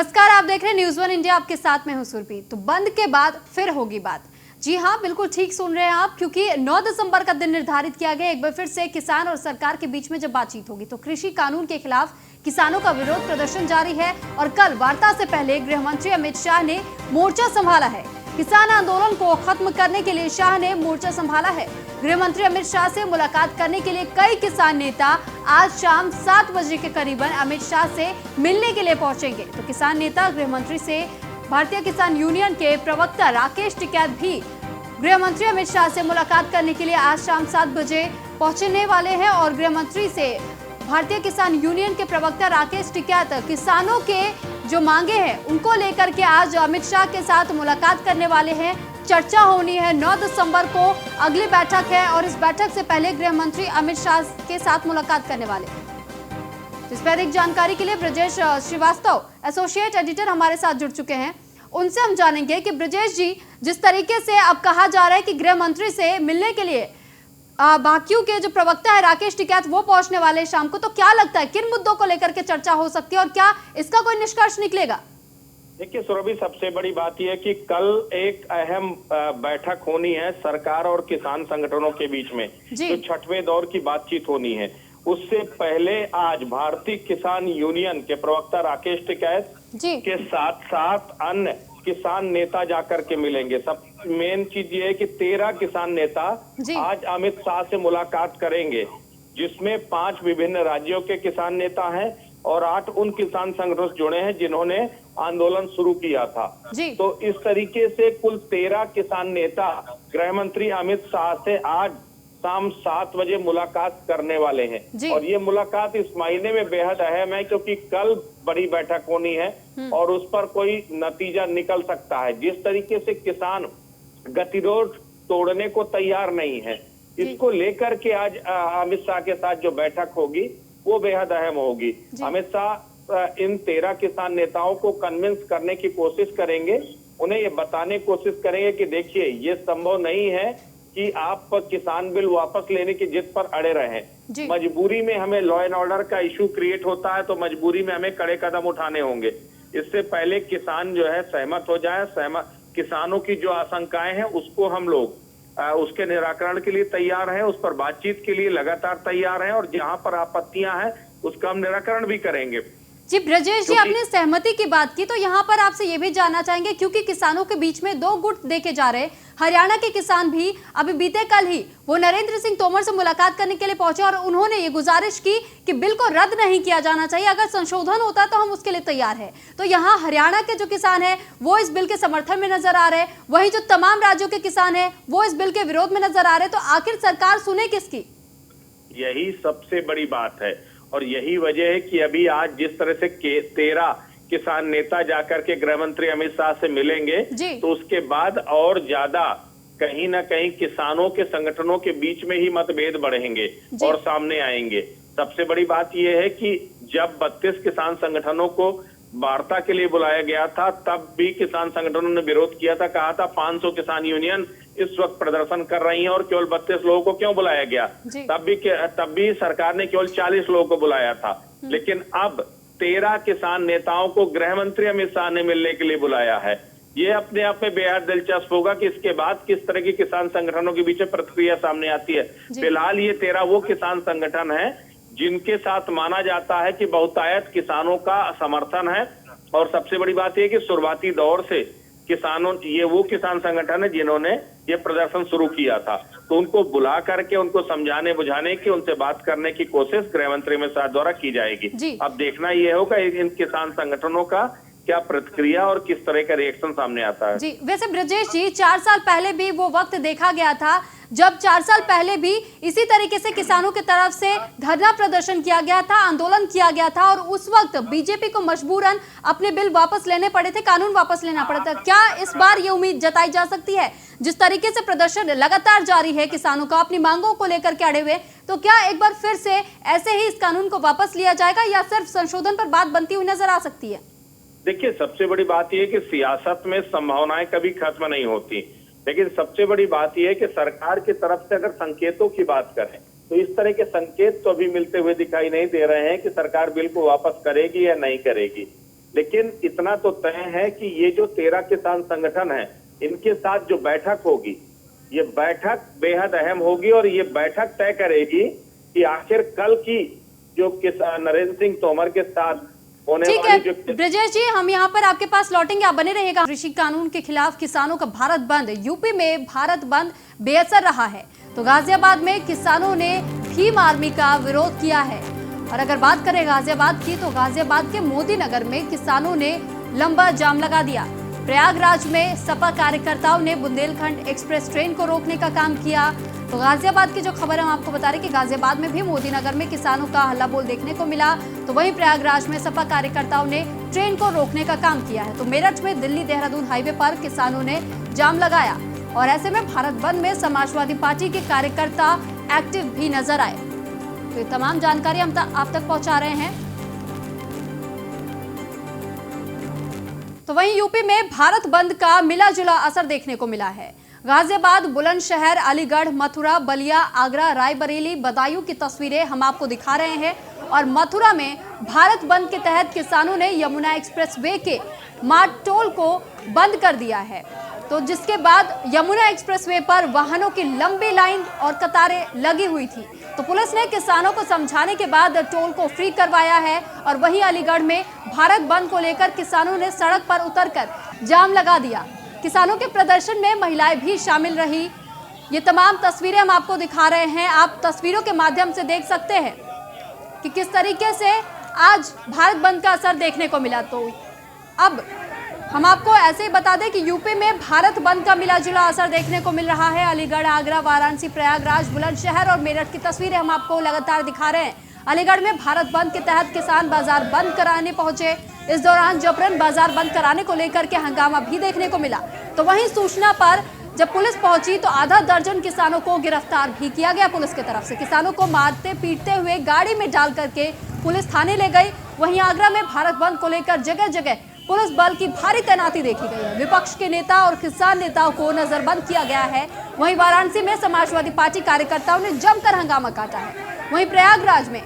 नमस्कार, आप देख रहे हैं न्यूज़ वन इंडिया। आपके साथ में हूं सुरभि। तो बंद के बाद फिर होगी बात। जी हां, बिल्कुल ठीक सुन रहे हैं आप, क्योंकि 9 दिसंबर का दिन निर्धारित किया गया। एक बार फिर से किसान और सरकार के बीच में जब बातचीत होगी तो कृषि कानून के खिलाफ किसानों का विरोध प्रदर्शन जारी है। और कल वार्ता से पहले गृह मंत्री अमित शाह ने मोर्चा संभाला है। किसान आंदोलन को खत्म करने के लिए शाह ने मोर्चा संभाला है। गृह मंत्री अमित शाह से मुलाकात करने के लिए कई किसान नेता आज शाम 7 बजे के करीबन अमित शाह से मिलने के लिए पहुंचेंगे। तो किसान नेता गृह मंत्री से भारतीय किसान यूनियन के प्रवक्ता राकेश टिकैत भी गृह मंत्री अमित शाह से मुलाकात करने के लिए आज शाम 7 बजे पहुंचने वाले हैं। और गृह मंत्री से भारतीय किसान यूनियन के प्रवक्ता राकेश टिकैत किसानों के जो मांगे हैं उनको लेकर के आज अमित शाह के साथ मुलाकात करने वाले हैं। चर्चा होनी है। 9 दिसंबर को अगली बैठक है और इस बैठक से पहले गृह मंत्री अमित शाह के साथ मुलाकात करने वाले हैं। इस पर अधिक जानकारी के लिए ब्रजेश श्रीवास्तव एसोसिएट एडिटर हमारे साथ जुड़ चुके हैं। उनसे हम जानेंगे कि ब्रजेश जी, जिस तरीके से अब कहा जा रहा है कि गृह मंत्री से मिलने के लिए बाकियों के जो प्रवक्ता है राकेश टिकैत वो पहुंचने वाले शाम को, तो क्या लगता है किन मुद्दों को लेकर के चर्चा हो सकती है और क्या इसका कोई निष्कर्ष निकलेगा? देखिए सुरभि, सबसे बड़ी बात यह है कि कल एक अहम बैठक होनी है सरकार और किसान संगठनों के बीच में, जो 6वें दौर की बातचीत होनी है। उससे पहले आज भारतीय किसान यूनियन के प्रवक्ता राकेश टिकैत के साथ साथ अन्य किसान नेता जाकर के मिलेंगे। सब मेन चीज ये है कि 13 किसान नेता आज अमित शाह से मुलाकात करेंगे, जिसमें 5 विभिन्न राज्यों के किसान नेता हैं और 8 उन किसान संगठनों से जुड़े हैं जिन्होंने आंदोलन शुरू किया था। तो इस तरीके से कुल 13 किसान नेता गृह मंत्री अमित शाह से आज शाम 7 बजे मुलाकात करने वाले हैं। और ये मुलाकात इस महीने में बेहद अहम है, क्योंकि कल बड़ी बैठक होनी है और उस पर कोई नतीजा निकल सकता है। जिस तरीके से किसान गतिरोध तोड़ने को तैयार नहीं है, इसको लेकर के आज अमित शाह के साथ जो बैठक होगी वो बेहद अहम होगी। अमित शाह इन 13 किसान नेताओं को कन्विंस करने की कोशिश करेंगे, उन्हें ये बताने की कोशिश करेंगे कि देखिए ये संभव नहीं है कि आप किसान बिल वापस लेने की जिद पर अड़े रहें। मजबूरी में हमें लॉ एंड ऑर्डर का इशू क्रिएट होता है, तो मजबूरी में हमें कड़े कदम उठाने होंगे। इससे पहले किसान जो है सहमत हो जाए, किसानों की जो आशंकाएं हैं उसको हम लोग उसके निराकरण के लिए तैयार हैं, उस पर बातचीत के लिए लगातार तैयार हैं, और जहां पर आपत्तियां हैं उसका हम निराकरण भी करेंगे। जी ब्रजेश जी, आपने सहमति की बात की, तो यहाँ पर आपसे ये भी जानना चाहेंगे, क्योंकि किसानों के बीच में 2 गुट देखे जा रहे हैं। हरियाणा के किसान भी अभी बीते कल ही वो नरेंद्र सिंह तोमर से मुलाकात करने के लिए पहुंचे और उन्होंने ये गुजारिश की कि बिल को रद्द नहीं किया जाना चाहिए, अगर संशोधन होता तो हम उसके लिए तैयार हैं। तो यहाँ हरियाणा के जो किसान है वो इस बिल के समर्थन में नजर आ रहे हैं, वही जो तमाम राज्यों के किसान है वो इस बिल के विरोध में नजर आ रहे हैं। तो आखिर सरकार सुने किसकी? यही सबसे बड़ी बात है और यही वजह है कि अभी आज जिस तरह से 13 किसान नेता जाकर के गृह मंत्री अमित शाह से मिलेंगे, तो उसके बाद और ज्यादा कहीं ना कहीं किसानों के संगठनों के बीच में ही मतभेद बढ़ेंगे और सामने आएंगे। सबसे बड़ी बात यह है कि जब 32 किसान संगठनों को वार्ता के लिए बुलाया गया था, तब भी किसान संगठनों ने विरोध किया था, कहा था 500 किसान यूनियन इस वक्त प्रदर्शन कर रही हैं और केवल 32 लोगों को क्यों बुलाया गया। तब भी सरकार ने केवल 40 लोगों को बुलाया था। लेकिन अब 13 किसान नेताओं को गृह मंत्री अमित शाह ने मिलने के लिए बुलाया है। ये अपने आप में बेहद दिलचस्प होगा कि इसके बाद किस तरह की किसान संगठनों के बीच में प्रतिक्रिया सामने आती है। फिलहाल ये 13 वो किसान संगठन है जिनके साथ माना जाता है कि बहुतायत किसानों का समर्थन है। और सबसे बड़ी बात यह कि शुरुआती दौर से किसानों, ये वो किसान संगठन है जिन्होंने ये प्रदर्शन शुरू किया था, तो उनको बुला करके उनको समझाने बुझाने की, उनसे बात करने की कोशिश गृह मंत्री अमित शाह द्वारा की जाएगी। अब देखना ये होगा इन किसान संगठनों का क्या प्रतिक्रिया और किस तरह का रिएक्शन सामने आता है। जी, वैसे ब्रजेश जी, 4 साल पहले भी वो वक्त देखा गया था जब 4 साल पहले भी इसी तरीके से किसानों की तरफ से धरना प्रदर्शन किया गया था, आंदोलन किया गया था, और उस वक्त बीजेपी को मजबूरन अपने बिल वापस लेने पड़े थे, कानून वापस लेना पड़ा था। क्या इस बार ये उम्मीद जताई जा सकती है, जिस तरीके से प्रदर्शन लगातार जारी है किसानों का अपनी मांगों को लेकर के अड़े हुए, तो क्या एक बार फिर से ऐसे ही इस कानून को वापस लिया जाएगा या सिर्फ संशोधन पर बात बनती हुई नजर आ सकती है? देखिए, सबसे बड़ी बात यह है कि सियासत में संभावनाएं कभी खत्म नहीं होती, लेकिन सबसे बड़ी बात यह है कि सरकार की तरफ से अगर संकेतों की बात करें तो इस तरह के संकेत तो अभी मिलते हुए दिखाई नहीं दे रहे हैं कि सरकार बिल को वापस करेगी या नहीं करेगी। लेकिन इतना तो तय है कि ये जो 13 किसान संगठन है, इनके साथ जो बैठक होगी, ये बैठक बेहद अहम होगी और ये बैठक तय करेगी कि आखिर कल की जो किसान नरेंद्र सिंह तोमर के साथ होने ठीक वाली है जो ब्रजेश जी, हम यहाँ पर आपके पास लौटेंगे, आप बने रहिएगा। कृषि कानून के खिलाफ किसानों का भारत बंद, यूपी में भारत बंद बेअसर रहा है तो गाजियाबाद में किसानों ने भीम आर्मी का विरोध किया है। और अगर बात करें गाजियाबाद की, तो गाजियाबाद के मोदी नगर में किसानों ने लंबा जाम लगा दिया। प्रयागराज में सपा कार्यकर्ताओं ने बुंदेलखंड एक्सप्रेस ट्रेन को रोकने का काम किया। तो गाजियाबाद की जो खबर हम आपको बता रहे कि गाजियाबाद में भी मोदी नगर में किसानों का हल्ला बोल देखने को मिला, तो वहीं प्रयागराज में सपा कार्यकर्ताओं ने ट्रेन को रोकने का काम किया है। तो मेरठ में दिल्ली देहरादून हाईवे पर किसानों ने जाम लगाया और ऐसे में भारत बंद में समाजवादी पार्टी के कार्यकर्ता एक्टिव भी नजर आए। तो ये तमाम जानकारी हम आप तक पहुंचा रहे हैं। तो वहीं यूपी में भारत बंद का मिला जुला असर देखने को मिला है। गाजियाबाद, बुलंदशहर, अलीगढ़, मथुरा, बलिया, आगरा, रायबरेली, बदायूं की तस्वीरें हम आपको दिखा रहे हैं। और मथुरा में भारत बंद के तहत किसानों ने यमुना एक्सप्रेसवे के मार्ग टोल को बंद कर दिया है, तो जिसके बाद यमुना एक्सप्रेसवे पर वाहनों की लंबी लाइन और कतारें लगी हुई थी। तो पुलिस ने किसानों को समझाने के बाद टोल को फ्री करवाया है। और वहीं अलीगढ़ में भारत बंद को लेकर किसानों ने सड़क पर उतरकर जाम लगा दिया। किसानों के प्रदर्शन में महिलाएं भी शामिल रही। ये तमाम तस्वीरें हम आपको दिखा रहे हैं। आप तस्वीरों के माध्यम से देख सकते हैं कि किस तरीके से आज भारत बंद का असर देखने को मिला। तो अब हम आपको ऐसे ही बता दें कि यूपी में भारत बंद का मिला जुला असर देखने को मिल रहा है। अलीगढ़, आगरा, वाराणसी, प्रयागराज, बुलंदशहर और मेरठ की तस्वीरें हम आपको लगातार दिखा रहे हैं। अलीगढ़ में भारत बंद के तहत किसान बाजार बंद कराने पहुंचे। इस दौरान जबरन बाजार बंद कराने को लेकर के हंगामा भी देखने को मिला। तो वहीं सूचना पर जब पुलिस पहुंची तो आधा दर्जन किसानों को गिरफ्तार भी किया गया पुलिस की तरफ से। किसानों को मारते पीटते हुए गाड़ी में डाल करके पुलिस थाने ले गई। वहीं आगरा में भारत बंद को लेकर जगह जगह पुलिस बल की भारी तैनाती देखी गई है। विपक्ष के नेता और किसान नेताओं को नजरबंद किया गया है। वहीं वाराणसी में समाजवादी पार्टी कार्यकर्ताओं ने जमकर हंगामा काटा है। वहीं प्रयागराज में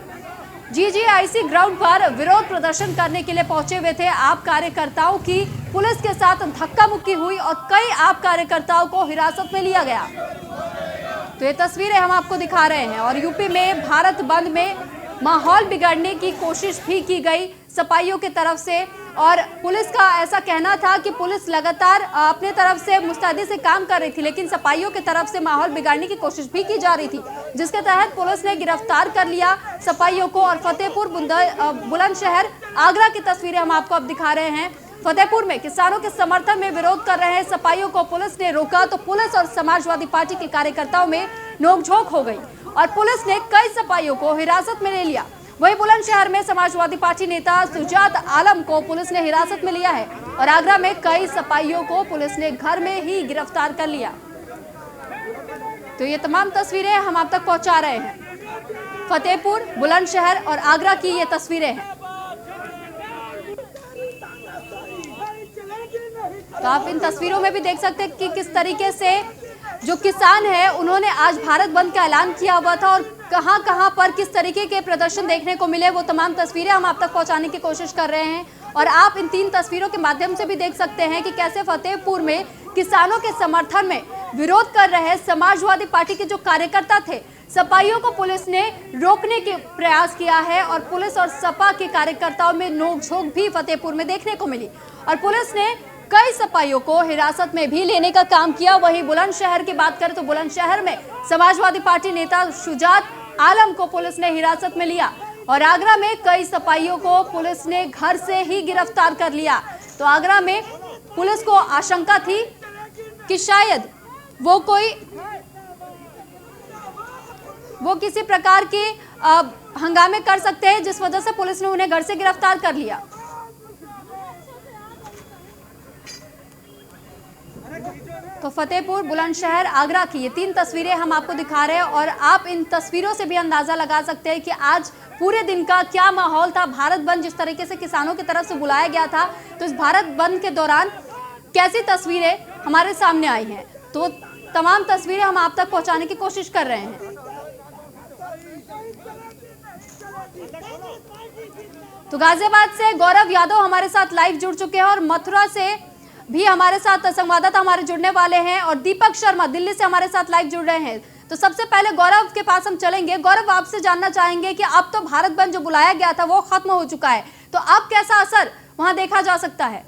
जीजीआईसी ग्राउंड पर विरोध प्रदर्शन करने के लिए पहुंचे हुए थे आप कार्यकर्ताओं की पुलिस के साथ धक्का मुक्की हुई और कई आप कार्यकर्ताओं को हिरासत में लिया गया। तो ये तस्वीरें हम आपको दिखा रहे हैं। और यूपी में भारत बंद में माहौल बिगाड़ने की कोशिश भी की गई सपाइयों की तरफ से। और पुलिस का ऐसा कहना था कि पुलिस लगातार अपने तरफ से मुस्तैदी से काम कर रही थी, लेकिन सपाइयों की तरफ से माहौल बिगाड़ने की कोशिश भी की जा रही थी, जिसके तहत पुलिस ने गिरफ्तार कर लिया सपाइयों को। और फतेहपुर, बुलंदशहर, आगरा की तस्वीरें हम आपको अब दिखा रहे हैं। फतेहपुर में किसानों के समर्थन में विरोध कर रहे सपाइयों को पुलिस ने रोका, तो पुलिस और समाजवादी पार्टी के कार्यकर्ताओं में नोकझोंक हो गई और पुलिस ने कई सपाइयों को हिरासत में ले लिया। वहीं बुलंदशहर में समाजवादी पार्टी नेता सुजात आलम को पुलिस ने हिरासत में लिया है और आगरा में कई सपाइयों को पुलिस ने घर में ही गिरफ्तार कर लिया। तो ये तमाम तस्वीरें हम आप तक पहुंचा रहे हैं। फतेहपुर, बुलंदशहर और आगरा की ये तस्वीरें हैं। तो आप इन तस्वीरों में भी देख सकते हैं कि किस तरीके से जो किसान है उन्होंने आज भारत बंद का ऐलान किया हुआ था और कहां कहां पर किस तरीके के प्रदर्शन देखने को मिले, वो तमाम तस्वीरें हम आप तक पहुंचाने की कोशिश कर रहे हैं। और आप इन 3 तस्वीरों के माध्यम से भी देख सकते हैं कि कैसे फतेहपुर में किसानों के समर्थन में विरोध कर रहे समाजवादी पार्टी के जो कार्यकर्ता थे, सपाइयों को पुलिस ने रोकने के प्रयास किया है और पुलिस और सपा के कार्यकर्ताओं में नोकझोंक भी फतेहपुर में देखने को मिली और पुलिस ने कई सपाइयों को हिरासत में भी लेने का काम किया। वहीं बुलंदशहर की बात करें तो बुलंदशहर में समाजवादी पार्टी नेता सुजात आलम को पुलिस ने हिरासत में लिया और आगरा में कई सपाइयों को पुलिस ने घर से ही गिरफ्तार कर लिया। तो आगरा में पुलिस को आशंका थी कि शायद वो किसी प्रकार के हंगामे कर सकते हैं, जिस वजह से पुलिस ने उन्हें घर से गिरफ्तार कर लिया। तो फतेहपुर, बुलंदशहर, आगरा की ये 3 तस्वीरें हम आपको दिखा रहे हैं और आप इन तस्वीरों से भी अंदाजा लगा सकते हैं कि आज पूरे दिन का क्या माहौल था। भारत बंद जिस तरीके से किसानों की तरफ से बुलाया गया था, तो इस भारत बंद के दौरान कैसी तस्वीरें हमारे सामने आई हैं, तो तमाम तस्वीरें हम आप तक पहुंचाने की कोशिश कर रहे हैं। तो गाजियाबाद से गौरव यादव हमारे साथ लाइव जुड़ चुके हैं और मथुरा से भी हमारे साथ संवाददाता हमारे जुड़ने वाले हैं और दीपक शर्मा दिल्ली से हमारे साथ लाइव जुड़ रहे हैं। तो सबसे पहले गौरव के पास हम चलेंगे। गौरव, आपसे जानना चाहेंगे कि अब तो भारत बंद जो बुलाया गया था वो खत्म हो चुका है, तो अब कैसा असर वहां देखा जा सकता है?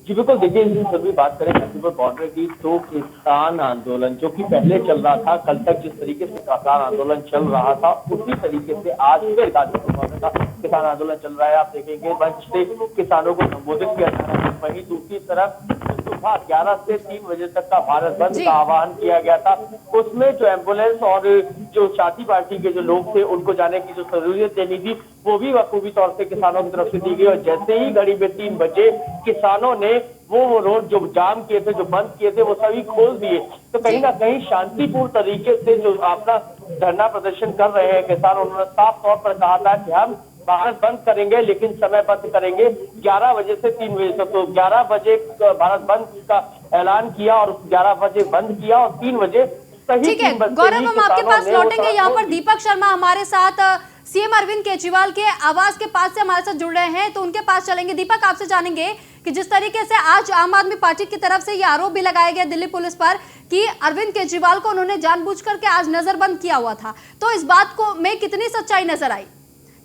जी बिल्कुल, देखिए सभी बात करें गाजीपुर बॉर्डर की तो किसान आंदोलन जो कि पहले चल रहा था, कल तक जिस तरीके से किसान आंदोलन चल रहा था उसी तरीके से आज फिर गाजीपुर बॉर्डर का किसान आंदोलन चल रहा है। आप देखेंगे मंच से किसानों को संबोधित किया जा रहा है, वहीं दूसरी तरफ सुबह 11 से 3 बजे तक का भारत बंद का आह्वान किया गया था। उसमें जो एम्बुलेंस और जो साथी पार्टी के जो लोग थे उनको जाने की जो सहूलियत देनी थी वो भी बखूबी तौर से किसानों की तरफ से दी गई और जैसे ही घड़ी में 3 बजे किसानों ने वो रोड जो जाम किए थे, जो बंद किए थे, वो सभी खोल दिए। तो कहीं ना कहीं शांतिपूर्ण तरीके से जो अपना धरना प्रदर्शन कर रहे हैं किसान, उन्होंने साफ तौर पर कहा था कि हम भारत बंद करेंगे लेकिन समय बंद करेंगे 11 बजे से 3 बजे तक। तो 11 बजे भारत बंद का ऐलान किया और 11 बजे बंद किया और 3 बजे ठीक है गौरव, हम आपके पास लौटेंगे। यहाँ पर दीपक शर्मा हमारे साथ सीएम अरविंद केजरीवाल के आवास के पास से हमारे साथ जुड़ रहे हैं, तो उनके पास चलेंगे। दीपक, आपसे जानेंगे कि जिस तरीके से आज आम आदमी पार्टी की तरफ से ये आरोप भी लगाया गया दिल्ली पुलिस पर कि अरविंद केजरीवाल को उन्होंने जानबूझकर के आज नजरबंद किया हुआ था, तो इस बात को में कितनी सच्चाई नजर आई?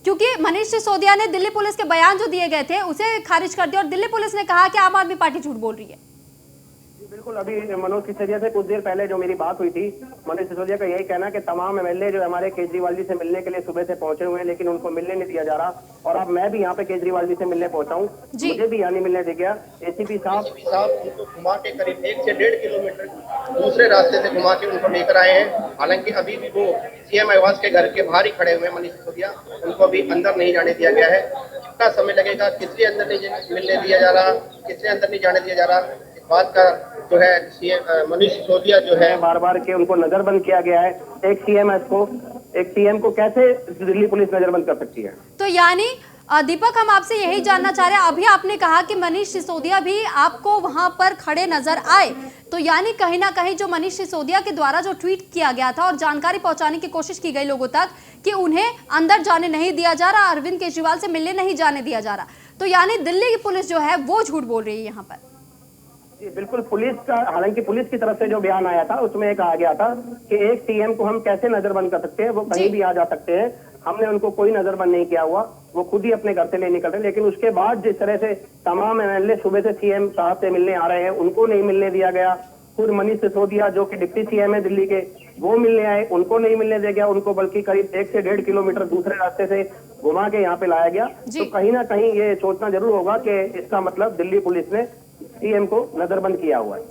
क्योंकि मनीष सिसोदिया ने दिल्ली पुलिस के बयान जो दिए गए थे उसे खारिज कर दिया और दिल्ली पुलिस ने कहा कि आम आदमी पार्टी झूठ बोल रही है। बिल्कुल, अभी मनोज सिसोदिया से कुछ देर पहले जो मेरी बात हुई थी, मनीष सिसोदिया का यही कहना है कि तमाम एमएलए जो हमारे केजरीवाल जी से मिलने के लिए सुबह से पहुंचे हुए हैं लेकिन उनको मिलने नहीं दिया जा रहा। और अब मैं भी यहाँ पे केजरीवाल जी से मिलने पहुंचा हूँ, मुझे भी यहाँ नहीं मिलने दिया गया। एसीपी साहब उनको घुमा के करीब 1 से 1.5 किलोमीटर दूसरे रास्ते से घुमा के उनको लेकर आए हैं। हालांकि अभी भी वो सीएम आवास के घर के बाहर ही खड़े हुए हैं मनीष सिसोदिया, उनको अभी अंदर नहीं जाने दिया गया है। कितना समय लगेगा, किसलिए अंदर नहीं मिलने दिया जा रहा, किसलिए अंदर नहीं जाने दिया जा रहा, इस बात का जो है सीएम मनीष सिसोदिया जो है बार बार के उनको नजरबंद किया गया है। एक सीएम को कैसे दिल्ली पुलिस नजरबंद कर सकती है? तो यानी दीपक, हम आपसे यही जानना चाह रहे हैं, अभी आपने कहा कि मनीष सिसोदिया भी आपको वहां पर खड़े नजर आए, तो यानी कहीं ना कहीं जो मनीष सिसोदिया के द्वारा जो ट्वीट किया गया था और जानकारी पहुंचाने की कोशिश की गई लोगों तक कि उन्हें अंदर जाने नहीं दिया जा रहा, अरविंद केजरीवाल से मिलने नहीं जाने दिया जा रहा, तो यानी दिल्ली की पुलिस जो है वो झूठ बोल रही है यहाँ पर। बिल्कुल, पुलिस का, हालांकि पुलिस की तरफ से जो बयान आया था उसमें कहा गया था कि एक सीएम को हम कैसे नजरबंद कर सकते हैं, वो कहीं भी आ जा सकते हैं, हमने उनको कोई नजरबंद नहीं किया हुआ, वो खुद ही अपने घर से नहीं निकल रहे। लेकिन उसके बाद जिस तरह से तमाम एमएलए सुबह से सीएम साहब से मिलने आ रहे हैं, उनको नहीं मिलने दिया गया। खुद मनीष सिसोदिया जो कि डिप्टी सीएम है दिल्ली के, वो मिलने आए, उनको नहीं मिलने दिया गया, उनको बल्कि करीब 1 से 1.5 किलोमीटर दूसरे रास्ते से घुमा के यहाँ पे लाया गया। तो कहीं ना कहीं ये सोचना जरूर होगा कि इसका मतलब दिल्ली पुलिस ने सीएम को नजरबंद किया हुआ है।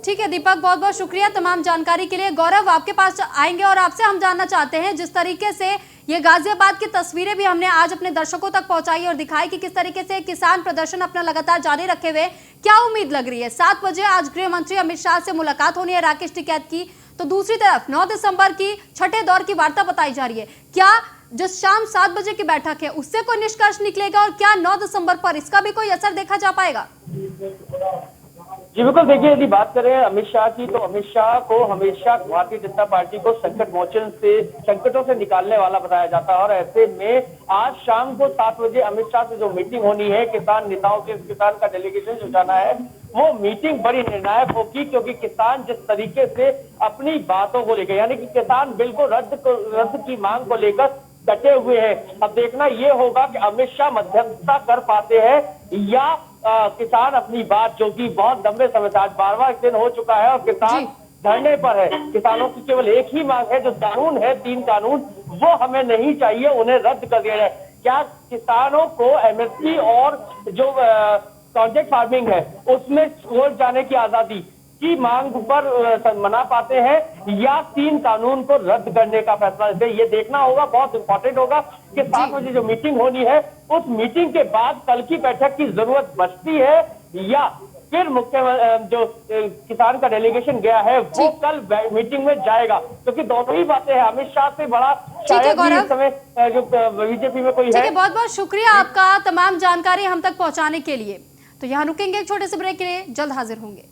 ठीक है दीपक, बहुत बहुत शुक्रिया तमाम जानकारी के लिए। गौरव, आपके पास आएंगे और आपसे हम जानना चाहते हैं, जिस तरीके से ये गाजियाबाद की तस्वीरें भी हमने आज अपने दर्शकों तक पहुंचाई और दिखाई कि किस तरीके से किसान प्रदर्शन अपना लगातार जारी रखे हुए, क्या उम्मीद लग रही है? 7 बजे आज गृह मंत्री अमित शाह से मुलाकात होनी है राकेश टिकैत की, तो दूसरी तरफ 9 दिसंबर की छठे दौर की वार्ता बताई जा रही है। क्या जो शाम 7 बजे की बैठक है उससे कोई निष्कर्ष निकलेगा और क्या 9 दिसंबर पर इसका भी कोई असर देखा जा पाएगा? जी बिल्कुल, देखिए यदि बात करें अमित शाह की तो अमित शाह को हमेशा भारतीय जनता पार्टी को संकटों से निकालने वाला बताया जाता है और ऐसे में आज शाम को 7 बजे अमित शाह से जो मीटिंग होनी है किसान नेताओं के, किसान का डेलीगेशन जो जाना है, वो मीटिंग बड़ी निर्णायक होगी क्योंकि किसान जिस तरीके से अपनी बातों को लेकर, यानी कि किसान बिल को रद्द की मांग को लेकर डटे हुए हैं। अब देखना ये होगा कि अमित शाह मध्यस्थता कर पाते हैं या किसान अपनी बात, जो कि बहुत लंबे समय से, आज 12वां दिन हो चुका है और किसान धरने पर है। किसानों की केवल एक ही मांग है, जो कानून है 3 कानून, वो हमें नहीं चाहिए, उन्हें रद्द कर दिया जाए। क्या किसानों को एमएसपी और जो कॉन्ट्रैक्ट फार्मिंग है उसमें छोड़ जाने की आजादी की मांग पर मना पाते हैं या 3 कानून को रद्द करने का फैसला लेते हैं? ये देखना होगा, बहुत इंपॉर्टेंट होगा कि 7 बजे जो मीटिंग होनी है उस मीटिंग के बाद कल की बैठक की जरूरत बचती है या फिर मुख्यमंत्री जो किसान का डेलीगेशन गया है वो कल मीटिंग में जाएगा, क्योंकि दोनों ही बातें हैं। अमित शाह से बड़ा शायद इस समय जो बीजेपी में कोई है। बहुत बहुत शुक्रिया आपका तमाम जानकारी हम तक पहुंचाने के लिए। तो यहाँ रुकेंगे एक छोटे से ब्रेक के लिए, जल्द हाजिर होंगे।